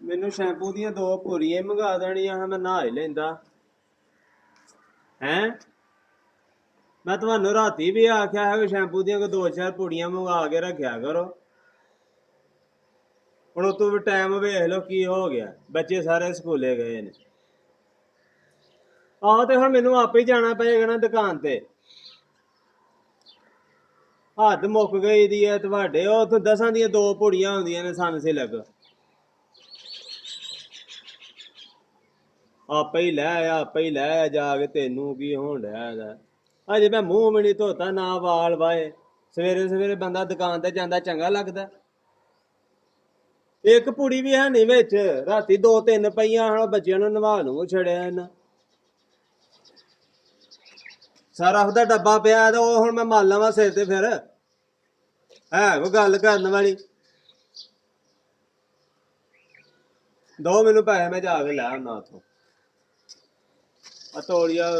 ਮੈਨੂੰ ਸ਼ੈਂਪੂ ਦੀਆਂ 2 ਭੁਰੀਆਂ ਮੰਗਾ ਦੇਣੀਆਂ ਮੈਂ ਨਹਾ ਹੀ ਲੈਂਦਾ ਹੈਂ। ਮੈਂ ਤੁਹਾਨੂੰ ਰਾਤੀ ਵੀ ਆਖਿਆ ਹੈ ਕਿ ਸ਼ੈਂਪੂ ਦੀਆਂ 2-4 ਪੁੜੀਆਂ ਮੰਗਾ ਕੇ ਰੱਖਿਆ ਕਰੋ। ਹੁਣ ਤੂੰ ਵੀ ਟਾਈਮ ਵੇਖ ਲਓ ਕੀ ਹੋ ਗਿਆ, ਬੱਚੇ ਸਾਰੇ ਸਕੂਲੇ ਗਏ ਨੇ। ਆਹੋ ਤੇ ਹੁਣ ਮੈਨੂੰ ਆਪੇ ਹੀ ਜਾਣਾ ਪਏਗਾ ਨਾ ਦੁਕਾਨ ਤੇ। ਹੱਦ ਮੁੱਕ ਗਈ ਦੀ ਹੈ ਤੁਹਾਡੇ। ਉਹ ਉੱਥੇ 10 ਦੀਆਂ 2 ਪੁੜੀਆਂ ਹੁੰਦੀਆਂ ਨੇ ਸਨਸਿਲਕ। ਆਪੇ ਹੀ ਲੈ ਜਾ ਕੇ। ਤੈਨੂੰ ਕੀ ਹੋਣ ਡਿਆ ਹੈਗਾ? ਅਜੇ ਮੈਂ ਮੂੰਹ ਵੀ ਨਹੀਂ ਧੋਤਾ ਨਾ ਵਾਲ ਵਾਏ। ਸਵੇਰੇ ਸਵੇਰੇ ਬੰਦਾ ਦੁਕਾਨ ਤੇ ਜਾਂਦਾ ਚੰਗਾ ਲੱਗਦਾ? ਇੱਕ ਪੁੜੀ ਵੀ ਹੈ ਨਹੀਂ ਵਿੱਚ। ਰਾਤੀ 2-3 ਪਈਆਂ ਹੁਣ ਬੱਚਿਆਂ ਨੂੰ ਨਵਾ ਨੂੰ ਛੜਿਆ ਇਹਨਾਂ। ਸਰਫ ਦਾ ਡੱਬਾ ਪਿਆ ਤੇ ਉਹ ਹੁਣ ਮੈਂ ਮਲ ਲਵਾਂ ਸਿਰ ਤੇ ਫਿਰ? ਹੈ ਕੋਈ ਗੱਲ ਕਰਨ ਵਾਲੀ? ਦੋ ਮੈਨੂੰ ਪੈਸੇ, ਮੈਂ ਜਾ ਕੇ ਲੈ ਆਉਣਾ ਉੱਥੋਂ। ਆ ਤੋਲੀਆ